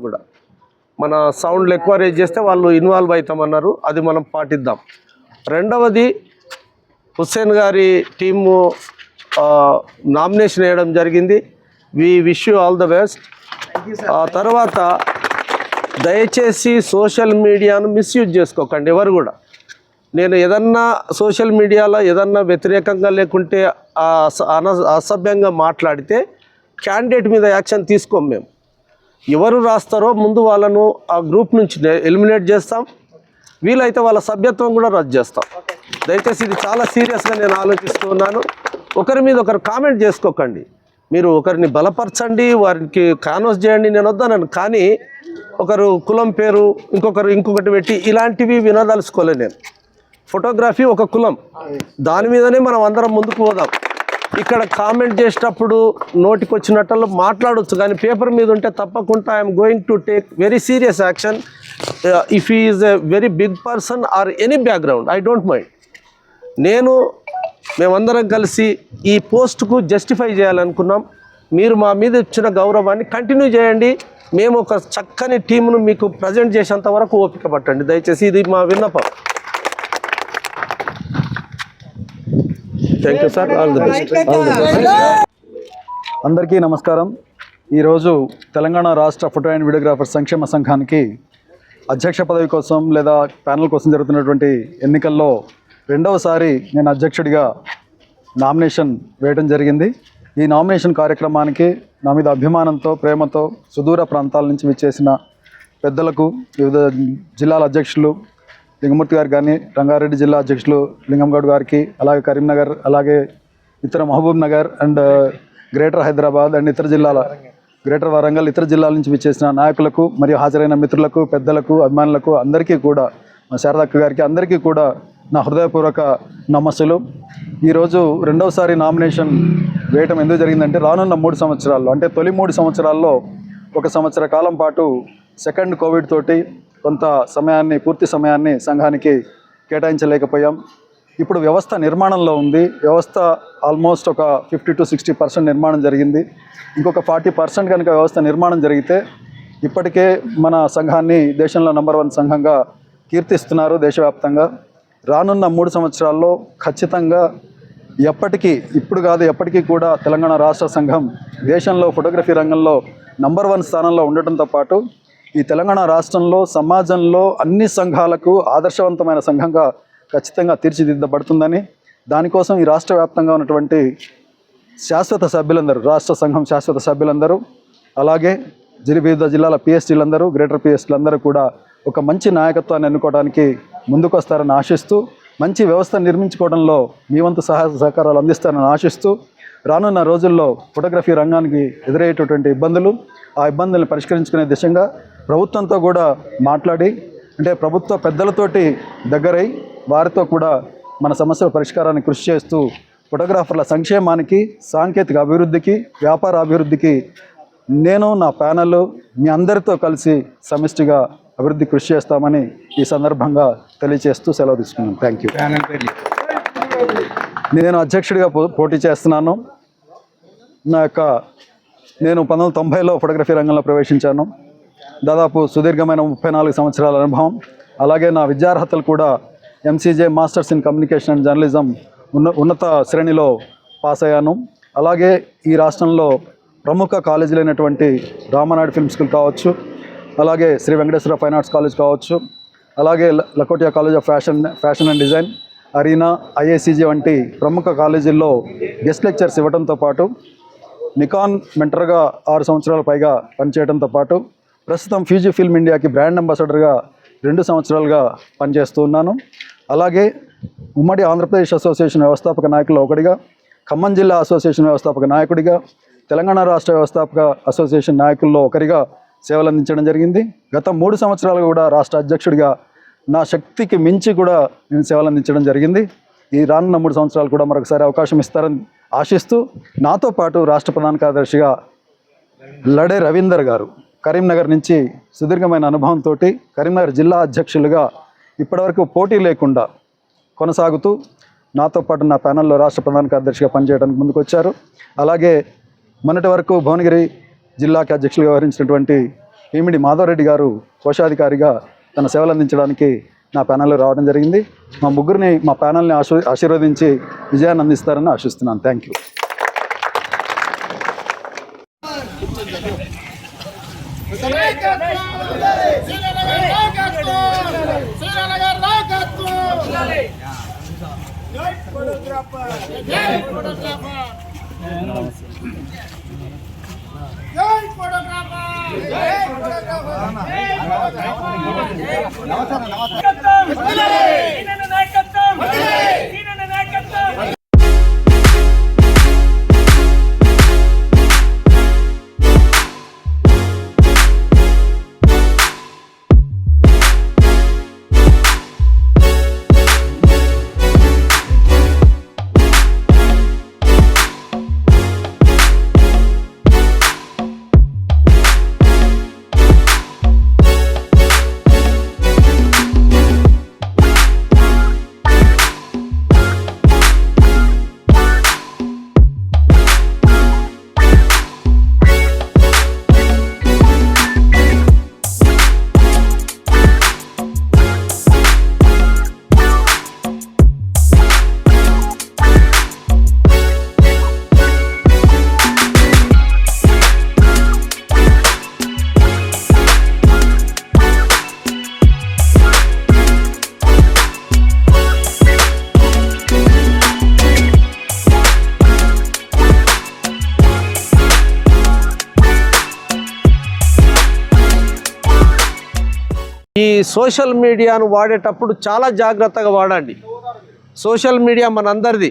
కూడా మన సౌండ్లు ఎక్కువ రేజ్ చేస్తే వాళ్ళు ఇన్వాల్వ్ అవుతామన్నారు, అది మనం పాటిద్దాం. రెండవది, హుస్సేన్ గారి టీము నామినేషన్ వేయడం జరిగింది. We wish you all the best. తర్వాత దయచేసి సోషల్ మీడియాను మిస్యూజ్ చేసుకోకండి ఎవరు కూడా. నేను ఏదన్నా సోషల్ మీడియాలో ఏదన్నా వ్యతిరేకంగా లేకుంటే అసభ్యంగా మాట్లాడితే క్యాండిడేట్ మీద యాక్షన్ తీసుకోం. మేము ఎవరు రాస్తారో ముందు వాళ్ళను ఆ గ్రూప్ నుంచి ఎలిమినేట్ చేస్తాం, వీలైతే వాళ్ళ సభ్యత్వం కూడా రద్దు చేస్తాం. దయచేసి ఇది చాలా సీరియస్గా నేను ఆలోచిస్తూ ఉన్నాను. ఒకరి మీద ఒకరు కామెంట్ చేసుకోకండి. మీరు ఒకరిని బలపరచండి, వారికి కాన్వర్స్ చేయండి, నేను వద్దాను. కానీ ఒకరు కులం పేరు ఇంకొకటి పెట్టి ఇలాంటివి వినదలుచుకోలే నేను. ఫోటోగ్రఫీ ఒక కులం, దాని మీదనే మనం అందరం ముందుకు పోదాం. ఇక్కడ కామెంట్ చేసేటప్పుడు నోటికి వచ్చినట్లు మాట్లాడవచ్చు, కానీ పేపర్ మీద ఉంటే తప్పకుండా I'm going to take very serious action. If he is a very big person or any background, I don't mind. మేమందరం కలిసి ఈ పోస్టుకు జస్టిఫై చేయాలనుకున్నాం. మీరు మా మీద ఇచ్చిన గౌరవాన్ని కంటిన్యూ చేయండి. మేము ఒక చక్కని టీమును మీకు ప్రజెంట్ చేసేంత వరకు ఓపిక పట్టండి దయచేసి. ఇది మా విన్నపం. Thank you sir. All the best. అందరికీ నమస్కారం. ఈరోజు తెలంగాణ రాష్ట్ర ఫోటో అండ్ వీడియోగ్రాఫర్ సంక్షేమ సంఘానికి అధ్యక్ష పదవి కోసం లేదా ప్యానల్ కోసం జరుగుతున్నటువంటి ఎన్నికల్లో రెండవసారి నేను అధ్యక్షుడిగా నామినేషన్ వేయడం జరిగింది. ఈ నామినేషన్ కార్యక్రమానికి నా మీద అభిమానంతో, ప్రేమతో సుదూర ప్రాంతాల నుంచి విచ్చేసిన పెద్దలకు, వివిధ జిల్లాల అధ్యక్షులు లింగమూర్తి గారికి కానీ, రంగారెడ్డి జిల్లా అధ్యక్షులు లింగంగౌడ్ గారికి, అలాగే కరీంనగర్, అలాగే ఇతర Mahbubnagar and greater Hyderabad and ఇతర జిల్లాల, గ్రేటర్ వరంగల్, ఇతర జిల్లాల నుంచి విచ్చేసిన నాయకులకు మరియు హాజరైన మిత్రులకు, పెద్దలకు, అభిమానులకు అందరికీ కూడా, మా శారదక్క గారికి అందరికీ కూడా నా హృదయపూర్వక నమస్సులు. ఈరోజు రెండవసారి నామినేషన్ వేయటం ఎందుకు జరిగిందంటే, రానున్న 3 సంవత్సరాల్లో, అంటే తొలి 3 సంవత్సరాల్లో 1 సంవత్సర కాలం పాటు సెకండ్ కోవిడ్ తోటి కొంత సమయాన్ని, పూర్తి సమయాన్ని సంఘానికి కేటాయించలేకపోయాం. ఇప్పుడు వ్యవస్థ నిర్మాణంలో ఉంది. వ్యవస్థ ఆల్మోస్ట్ ఒక 50 to 60% నిర్మాణం జరిగింది. ఇంకొక 40% కనుక వ్యవస్థ నిర్మాణం జరిగితే ఇప్పటికే మన సంఘాన్ని దేశంలో నంబర్ 1 సంఘంగా కీర్తిస్తున్నారు దేశవ్యాప్తంగా. రానున్న 3 సంవత్సరాల్లో ఖచ్చితంగా ఇప్పుడు కాదు ఎప్పటికీ కూడా తెలంగాణ రాష్ట్ర సంఘం దేశంలో ఫోటోగ్రఫీ రంగంలో నంబర్ 1 స్థానంలో ఉండటంతో పాటు ఈ తెలంగాణ రాష్ట్రంలో, సమాజంలో అన్ని సంఘాలకు ఆదర్శవంతమైన సంఘంగా ఖచ్చితంగా తీర్చిదిద్దబడుతుందని, దానికోసం ఈ రాష్ట్ర వ్యాప్తంగా ఉన్నటువంటి శాశ్వత సభ్యులందరూ, రాష్ట్ర సంఘం శాశ్వత సభ్యులందరూ, అలాగే వివిధ జిల్లాల పిఎస్టీలందరూ, గ్రేటర్ పిఎస్టీలందరూ కూడా ఒక మంచి నాయకత్వాన్ని ఎన్నుకోవడానికి ముందుకొస్తారని ఆశిస్తూ, మంచి వ్యవస్థ నిర్మించుకోవడంలో మీ వంతు సహాయ సహకారాలు అందిస్తారని ఆశిస్తూ, రానున్న రోజుల్లో ఫోటోగ్రఫీ రంగానికి ఎదురయ్యేటటువంటి ఇబ్బందులు, ఆ ఇబ్బందులను పరిష్కరించుకునే దిశగా ప్రభుత్వంతో కూడా మాట్లాడి, అంటే ప్రభుత్వ పెద్దలతోటి దగ్గరై వారితో కూడా మన సమస్యల పరిష్కారానికి కృషి చేస్తూ ఫోటోగ్రాఫర్ల సంక్షేమానికి, సాంకేతిక అభివృద్ధికి, వ్యాపార అభివృద్ధికి నేను, నా ప్యానెల్ మీ అందరితో కలిసి సమిష్టిగా అభివృద్ధి కృషి చేస్తామని ఈ సందర్భంగా తెలియజేస్తూ సెలవు తీసుకున్నాను. Thank you. నేను అధ్యక్షుడిగా పోటీ చేస్తున్నాను. నేను 1990లో ఫోటోగ్రఫీ రంగంలో ప్రవేశించాను. దాదాపు సుదీర్ఘమైన 34 సంవత్సరాల అనుభవం. అలాగే నా విద్యార్హతలు కూడా MCJ masters in communication and journalism ఉన్నత శ్రేణిలో పాస్ అయ్యాను. అలాగే ఈ రాష్ట్రంలో ప్రముఖ కాలేజీలైనటువంటి రామనాయుడు ఫిల్మ్ స్కూల్ కావచ్చు, అలాగే Shri Venkateswara fine arts college కావచ్చు, అలాగే Lakotia college of fashion and design, Arena, IICG వంటి ప్రముఖ కాలేజీల్లో గెస్ట్ లెక్చర్స్ ఇవ్వడంతో పాటు నికాన్ మెంటర్గా 6 సంవత్సరాల పైగా పనిచేయడంతో పాటు ప్రస్తుతం ఫ్యూజీ ఫిల్మ్ ఇండియాకి బ్రాండ్ అంబాసిడర్గా 2 సంవత్సరాలుగా పనిచేస్తూ ఉన్నాను. అలాగే ఉమ్మడి ఆంధ్రప్రదేశ్ అసోసియేషన్ వ్యవస్థాపక నాయకుల్లో ఒకటిగా, ఖమ్మం జిల్లా అసోసియేషన్ వ్యవస్థాపక నాయకుడిగా, తెలంగాణ రాష్ట్ర వ్యవస్థాపక అసోసియేషన్ నాయకుల్లో ఒకరిగా సేవలు అందించడం జరిగింది. గత 3 సంవత్సరాలుగా కూడా రాష్ట్ర అధ్యక్షుడిగా నా శక్తికి మించి కూడా నేను సేవలు అందించడం జరిగింది. ఈ రానున్న 3 సంవత్సరాలు కూడా మరొకసారి అవకాశం ఇస్తారని ఆశిస్తూ, నాతో పాటు రాష్ట్ర ప్రధాన కార్యదర్శిగా లడే రవీందర్ గారు కరీంనగర్ నుంచి సుదీర్ఘమైన అనుభవంతో కరీంనగర్ జిల్లా అధ్యక్షులుగా ఇప్పటివరకు పోటీ లేకుండా కొనసాగుతూ నాతో పాటు నా ప్యానెల్లో రాష్ట్ర ప్రధాన కార్యదర్శిగా పనిచేయడానికి ముందుకు వచ్చారు. అలాగే మొన్నటి వరకు భువనగిరి జిల్లాకి అధ్యక్షులుగా వ్యవహరించినటువంటి ఈమిడి మాధవరెడ్డి గారు కోశాధికారిగా తన సేవలు అందించడానికి నా ప్యానెల్లో రావడం జరిగింది. మా ముగ్గురిని మా ప్యానెల్ని ఆశీర్వదించి విజయాన్ని అందిస్తారని ఆశిస్తున్నాను. Thank you. ఈ సోషల్ మీడియాను వాడేటప్పుడు చాలా జాగ్రత్తగా వాడండి. Social media మనందరిది.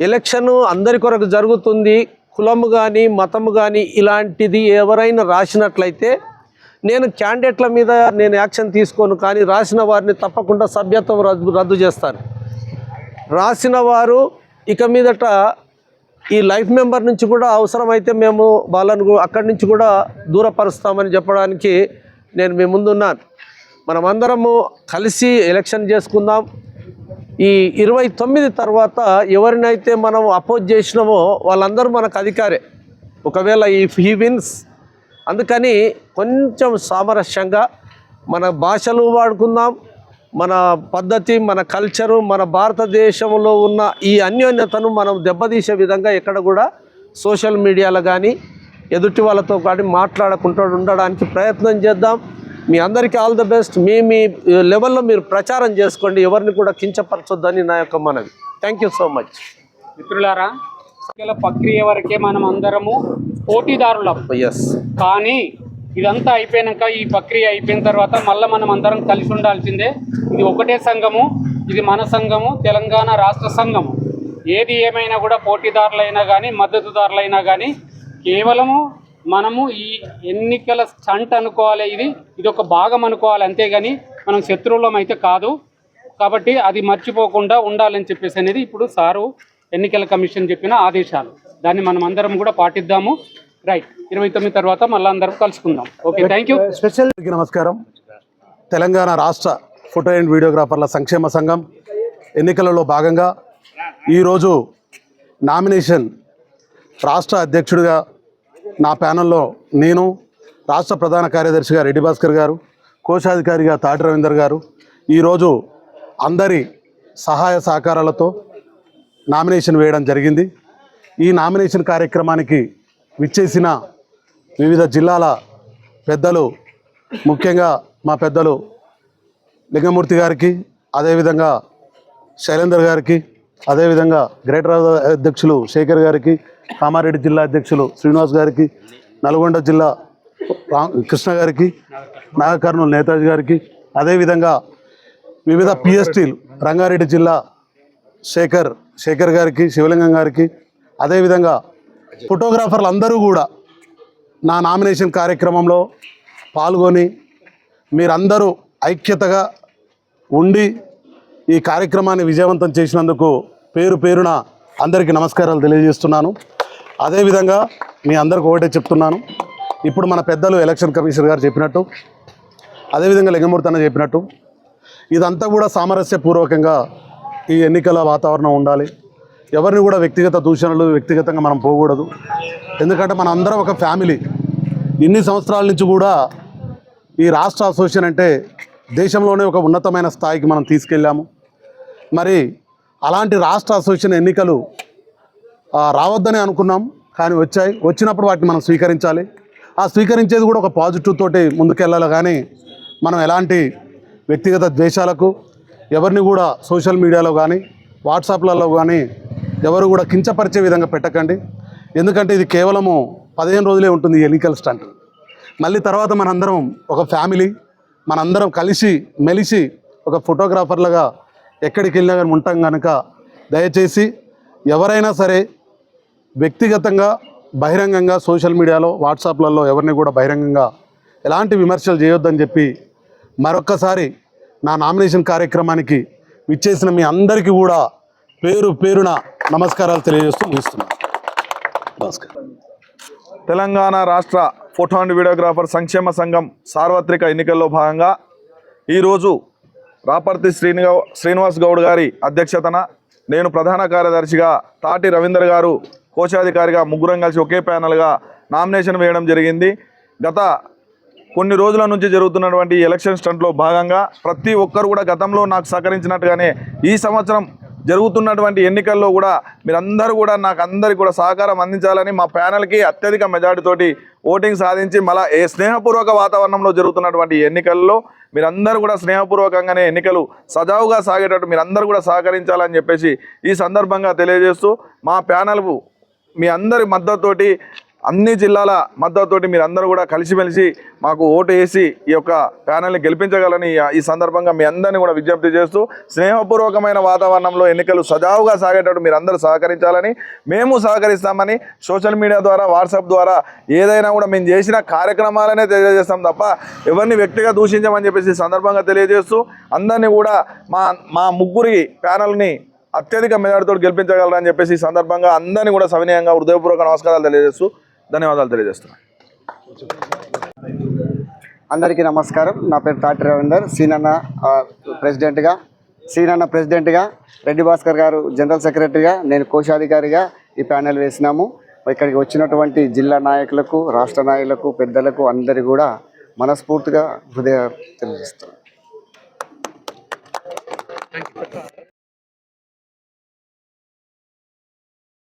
ఎలక్షన్ అందరి కొరకు జరుగుతుంది. కులము కానీ మతము కానీ ఇలాంటిది ఎవరైనా రాసినట్లయితే నేను క్యాండిడేట్ల మీద నేను యాక్షన్ తీసుకోను, కానీ రాసిన వారిని తప్పకుండా సభ్యత్వం రద్దు చేస్తాను. రాసిన వారు ఇక మీదట ఈ లైఫ్ మెంబర్ నుంచి కూడా అవసరమైతే మేము వాళ్ళను అక్కడి నుంచి కూడా దూరపరుస్తామని చెప్పడానికి నేను మీ ముందున్నాను. మనమందరము కలిసి ఎలక్షన్ చేసుకుందాం. ఈ 29 తర్వాత ఎవరినైతే మనం అపోజ్ చేసినామో వాళ్ళందరూ మనకు అధికారే, ఒకవేళ హీ విన్స్. అందుకని కొంచెం సామరస్యంగా మన భాషలు వాడుకుందాం, మన పద్ధతి, మన కల్చరు, మన భారతదేశంలో ఉన్న ఈ అన్యోన్యతను మనం దెబ్బతీసే విధంగా ఎక్కడ కూడా సోషల్ మీడియాలో కానీ ఎదుటి వాళ్ళతో కానీ మాట్లాడకుండా ఉండడానికి ప్రయత్నం చేద్దాం. మీ అందరికీ ఆల్ ద బెస్ట్. మీ లెవెల్లో మీరు ప్రచారం చేసుకోండి, ఎవరిని కూడా కించపరచొద్దని నా యొక్క మనవి. Thank you so much. మిత్రులారా, ప్రక్రియ వరకే మనం అందరము పోటీదారులం. ఎస్, కానీ ఇదంతా అయిపోయాక, ఈ ప్రక్రియ అయిపోయిన తర్వాత మళ్ళీ మనం అందరం కలిసి ఉండాల్సిందే. ఇది ఒకటే సంఘము, ఇది మన సంఘము, తెలంగాణ రాష్ట్ర సంఘము. ఏది ఏమైనా కూడా పోటీదారులైనా కానీ మద్దతుదారులైనా కానీ కేవలము మనము ఈ ఎన్నికల స్టంట్ అనుకోవాలి, ఇది ఒక భాగం అనుకోవాలి, అంతేగాని మనం శత్రువులం అయితే కాదు. కాబట్టి అది మర్చిపోకుండా ఉండాలని చెప్పేసి అనేది ఇప్పుడు సారు ఎన్నికల కమిషన్ చెప్పిన ఆదేశాలు. దాన్ని మనం అందరం కూడా పాటిద్దాము. రైట్, 29 తర్వాత మళ్ళీ అందరం కలుసుకుందాం. Okay, thank you. స్పెషల్కి నమస్కారం. తెలంగాణ రాష్ట్ర ఫోటో అండ్ వీడియోగ్రాఫర్ల సంక్షేమ సంఘం ఎన్నికలలో భాగంగా ఈరోజు నామినేషన్ రాష్ట్ర అధ్యక్షుడిగా నా ప్యానెల్లో నేను, రాష్ట్ర ప్రధాన కార్యదర్శిగా రెడ్డి భాస్కర్ గారు, కోశాధికారిగా తాటి రవీందర్ గారు ఈరోజు అందరి సహాయ సహకారాలతో నామినేషన్ వేయడం జరిగింది. ఈ నామినేషన్ కార్యక్రమానికి విచ్చేసిన వివిధ జిల్లాల పెద్దలు, ముఖ్యంగా మా పెద్దలు లింగమూర్తి గారికి, అదేవిధంగా శైలేందర్ గారికి, అదేవిధంగా గ్రేటర్ అధ్యక్షులు శేఖర్ గారికి, కామారెడ్డి జిల్లా అధ్యక్షులు శ్రీనివాస్ గారికి, నల్గొండ జిల్లా కృష్ణ గారికి, నాగకర్నూలు నేతాజీ గారికి, అదేవిధంగా వివిధ పిఎస్టీలు రంగారెడ్డి జిల్లా శేఖర్ గారికి, శివలింగం గారికి, అదేవిధంగా ఫోటోగ్రాఫర్లు అందరూ కూడా నా నామినేషన్ కార్యక్రమంలో పాల్గొని మీరందరూ ఐక్యతగా ఉండి ఈ కార్యక్రమాన్ని విజయవంతం చేసినందుకు పేరు పేరున అందరికీ నమస్కారాలు తెలియజేస్తున్నాను. అదేవిధంగా మీ అందరికి ఒకటే చెప్తున్నాను, ఇప్పుడు మన పెద్దలు ఎలక్షన్ కమిషనర్ గారు చెప్పినట్టు, అదేవిధంగా లింగమూర్తి అన్న చెప్పినట్టు ఇదంతా కూడా సామరస్యపూర్వకంగా ఈ ఎన్నికల వాతావరణం ఉండాలి. ఎవరిని కూడా వ్యక్తిగత దూషణలు వ్యక్తిగతంగా మనం పోకూడదు. ఎందుకంటే మన అందరం ఒక ఫ్యామిలీ. ఇన్ని సంవత్సరాల నుంచి కూడా ఈ రాష్ట్ర అసోసియేషన్ అంటే దేశంలోనే ఒక ఉన్నతమైన స్థాయికి మనం తీసుకెళ్ళాము. మరి అలాంటి రాష్ట్ర అసోసియేషన్ ఎన్నికలు రావద్దని అనుకున్నాం, కానీ వచ్చాయి. వచ్చినప్పుడు వాటిని మనం స్వీకరించాలి. ఆ స్వీకరించేది కూడా ఒక పాజిటివ్ తోటి ముందుకెళ్ళాలి. కానీ మనం ఎలాంటి వ్యక్తిగత ద్వేషాలకు ఎవరిని కూడా సోషల్ మీడియాలో కానీ వాట్సాప్లలో కానీ ఎవరు కూడా కించపరిచే విధంగా పెట్టకండి. ఎందుకంటే ఇది కేవలము 15 రోజులే ఉంటుంది ఈ ఎన్నికల స్టంట్. మళ్ళీ తర్వాత మనందరం ఒక ఫ్యామిలీ, మనందరం కలిసి మెలిసి ఒక ఫోటోగ్రాఫర్లుగా ఎక్కడికి వెళ్ళినా కానీ ఉంటాం కనుక దయచేసి ఎవరైనా సరే వ్యక్తిగతంగా బహిరంగంగా సోషల్ మీడియాలో వాట్సాప్లలో ఎవరిని కూడా బహిరంగంగా ఎలాంటి విమర్శలు చేయొద్దని చెప్పి మరొక్కసారి నా నామినేషన్ కార్యక్రమానికి విచ్చేసిన మీ అందరికీ కూడా పేరు పేరున నమస్కారాలు తెలియజేస్తూ ముగిస్తున్నాను. నమస్కారం. తెలంగాణ రాష్ట్ర ఫోటో అండ్ వీడియోగ్రాఫర్ సంక్షేమ సంఘం సార్వత్రిక ఎన్నికల్లో భాగంగా ఈరోజు రాపర్తి శ్రీనివాస్ గౌడ్ గారి అధ్యక్షతన నేను ప్రధాన కార్యదర్శిగా, తాటి రవీందర్ గారు కోశాధికారిగా ముగ్గురం కలిసి ఒకే ప్యానల్గా నామినేషన్ వేయడం జరిగింది. గత కొన్ని రోజుల నుంచి జరుగుతున్నటువంటి ఎలక్షన్ స్టంట్లో భాగంగా ప్రతి ఒక్కరు కూడా గతంలో నాకు సహకరించినట్టుగానే ఈ సంవత్సరం జరుగుతున్నటువంటి ఎన్నికల్లో కూడా మీరందరూ కూడా నాకు అందరికీ కూడా సహకారం అందించాలని మా ప్యానల్కి అత్యధిక మెజార్టీతోటి ఓటింగ్ సాధించి మళ్ళీ స్నేహపూర్వక వాతావరణంలో జరుగుతున్నటువంటి ఎన్నికల్లో మీరందరూ కూడా స్నేహపూర్వకంగానే ఎన్నికలు సజావుగా సాగేటట్టు మీరందరూ కూడా సహకరించాలని చెప్పేసి ఈ సందర్భంగా తెలియజేస్తూ మా ప్యానల్కు మీ అందరి మద్దతుతోటి అన్ని జిల్లాల మద్దతుతోటి మీరందరూ కూడా కలిసిమెలిసి మాకు ఓటు వేసి ఈ యొక్క ప్యానల్ని గెలిపించగలని ఈ సందర్భంగా మీ అందరినీ కూడా విజ్ఞప్తి చేస్తూ స్నేహపూర్వకమైన వాతావరణంలో ఎన్నికలు సజావుగా సాగేటట్టు మీరందరూ సహకరించాలని, మేము సహకరిస్తామని సోషల్ మీడియా ద్వారా వాట్సాప్ ద్వారా ఏదైనా కూడా మేము చేసిన కార్యక్రమాలనే తెలియజేస్తాం తప్ప ఎవరిని వ్యక్తిగా దూషించమని చెప్పేసి ఈ సందర్భంగా తెలియజేస్తూ అందరినీ కూడా మా ముగ్గురి ప్యానల్ని అత్యధిక మెజార్టీతో గెలిపించగలరని చెప్పేసి ఈ సందర్భంగా అందరినీ కూడా సవినయంగా హృదయపూర్వక నమస్కారాలు తెలియజేస్తూ ధన్యవాదాలు తెలియజేస్తున్నాను. అందరికీ నమస్కారం. నా పేరు తాటి రవీందర్, సీనన్న ప్రెసిడెంట్గా, రెడ్డి భాస్కర్ గారు జనరల్ సెక్రటరీగా, నేను కోశాధికారిగా ఈ ప్యానెల్ వేసినాము. ఇక్కడికి వచ్చినటువంటి జిల్లా నాయకులకు, రాష్ట్ర నాయకులకు, పెద్దలకు అందరికీ కూడా మనస్ఫూర్తిగా హృదయ తెలియజేస్తున్నాను.